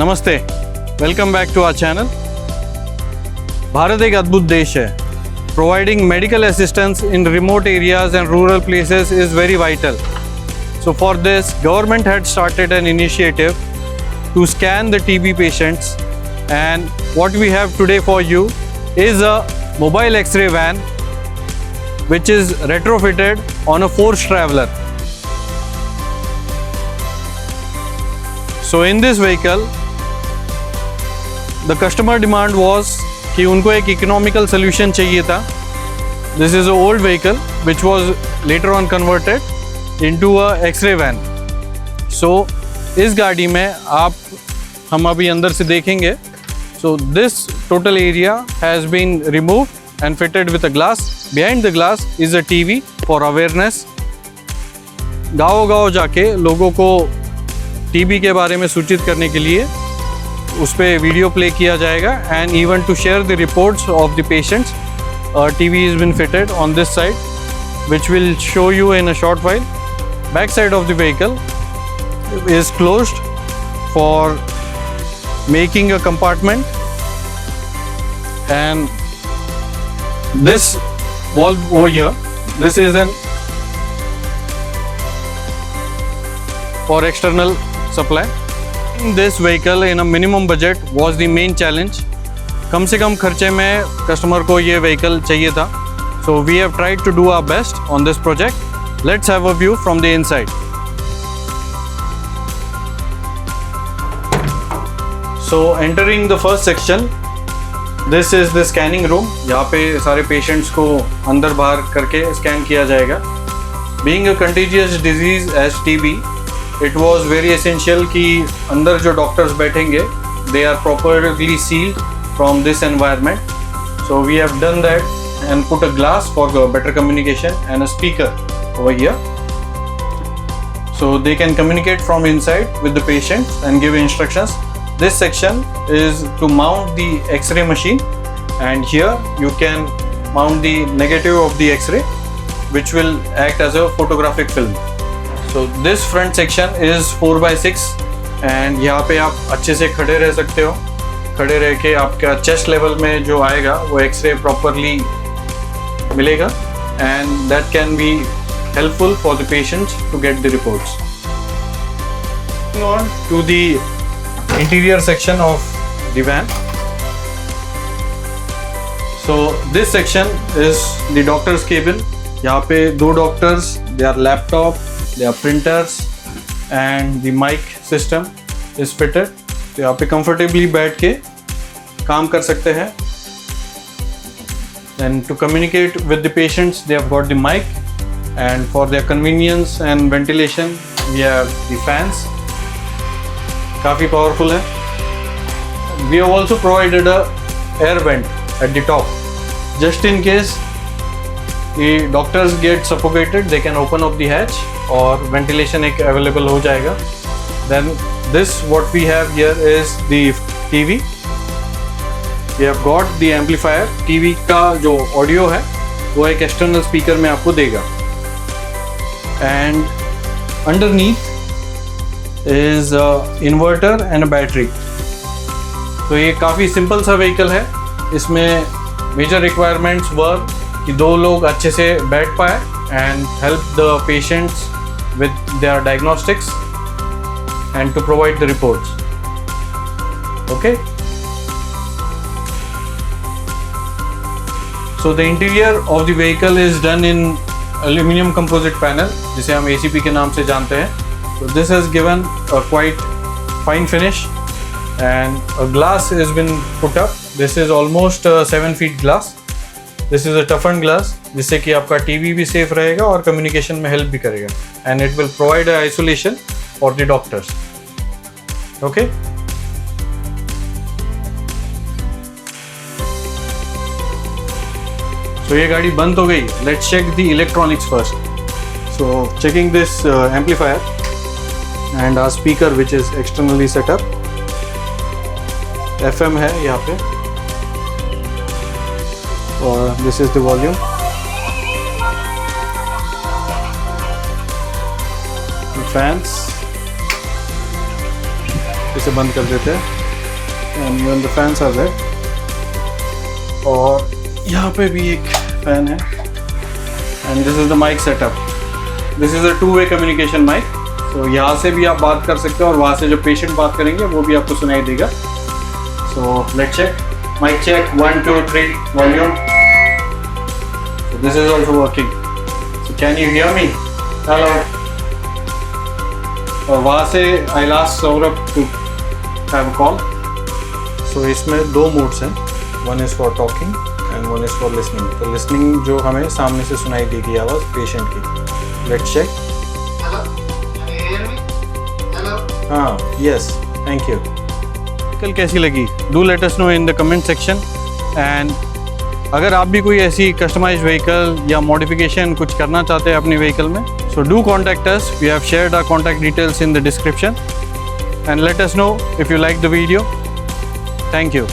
नमस्ते, welcome back to our channel. Bharat एक अद्भुत देश है। Providing medical assistance in remote areas and rural places is very vital. So for this, government had started an initiative to scan the TB patients, and what we have today for you is a mobile X-ray van which is retrofitted on a Force Traveler. So in this vehicle, the customer demand was कि उनको एक economical solution चाहिए था। This is a old vehicle which was later on converted into a X-ray van. So इस गाड़ी में हम अभी अंदर से देखेंगे। So this total area has been removed and fitted with a glass. Behind the glass is a TV for awareness. गाँव जाके लोगों को टीबी के बारे में सूचित करने के लिए उस पर वीडियो प्ले किया जाएगा, and even to share the reports of the patients. TV is been fitted on this side which will show you in a short while. Back side of the vehicle is closed for making a compartment, and this valve over here, this is an for external supply. This vehicle in a minimum budget was the main challenge. कम से कम खर्चे में customer को ये vehicle चाहिए था. So we have tried to do our best on this project. Let's have a view from the inside. So entering the first section, this is the scanning room. यहाँ पे सारे patients को अंदर बाहर करके स्कैन किया जाएगा. Being a contagious disease as TB, it was very essential कि अंदर जो डॉक्टर्स बैठेंगे they are properly sealed from this environment. So we have done that and put a glass for better communication and a speaker over here. So they can communicate from inside with the patients and give instructions. This section is to mount the X-ray machine, and here you can mount the negative of the X-ray which will act as a photographic film. So this front section is 4x6 and यहाँ पे आप अच्छे से खड़े रह सकते हो. खड़े रह के आपका चेस्ट लेवल में जो आएगा वो एक्सरे प्रॉपरली मिलेगा, and that can be helpful for the patients to get the reports. Moving on to the interior section of the van. So this section is the doctor's cabin. यहाँ पे दो doctors, their laptop, their printers and the mic system is fitted. तो यहाँ पे comfortably बैठ के काम कर सकते हैं. And to communicate with the patients, they have got the mic, and for their convenience and ventilation, we have the fans. काफ़ी powerful है. We have also provided a air vent at the top, just in case the doctors get suffocated, they can open up the hatch और ventilation एक available हो जाएगा. Then this what we have here is the TV. We have got the amplifier. TV का जो audio है वो एक external speaker में आपको देगा. And underneath is a inverter and a battery. तो ये काफ़ी सिंपल सा व्हीकल है. इसमें मेजर रिक्वायरमेंट्स वर कि दो लोग अच्छे से बैठ पाए and help the patients with their diagnostics and to provide the reports. Okay. So the interior of the vehicle is done in aluminum composite panel, जिसे हम ACP के नाम से जानते हैं. So this has given a quite fine finish, and a glass has been put up. This is almost 7 feet glass. This is a toughened glass, जिससे कि आपका टीवी भी सेफ रहेगा और कम्युनिकेशन में हेल्प भी करेगा, and it will provide a isolation for the doctors. Okay. So ये गाड़ी बंद हो गई. Let's check the electronics first. So checking this amplifier and our speaker which is externally set up. FM है यहाँ पे, और this is the volume. The fans. इसे बंद कर देते हैं and when the fans are there. और यहाँ पे भी एक फैन है and this is the mic setup. This is a 2-way communication mic. तो यहाँ से भी आप बात कर सकते हो और वहाँ से जो पेशेंट बात करेंगे वो भी आपको सुनाई देगा। So let's check, mic check 1 2 3 volume. So this is also working. So can you hear me? Hello. और वहाँ से I'll ask Saurabh to have a call. So इसमें 2 modes हैं, one is for talking and one is for listening. तो listening जो हमें सामने से सुनाई देगी आवाज़ पेशेंट की। Let's check. Hello. Can you hear me? Hello. हाँ, yes, thank you. कल कैसी लगी? Do let us know in the comment section. And अगर आप भी कोई ऐसी कस्टमाइज्ड व्हीकल या मॉडिफिकेशन कुछ करना चाहते हैं अपनी व्हीकल में, so do contact us. We have shared our contact details in the description and let us know if you like the video. Thank you.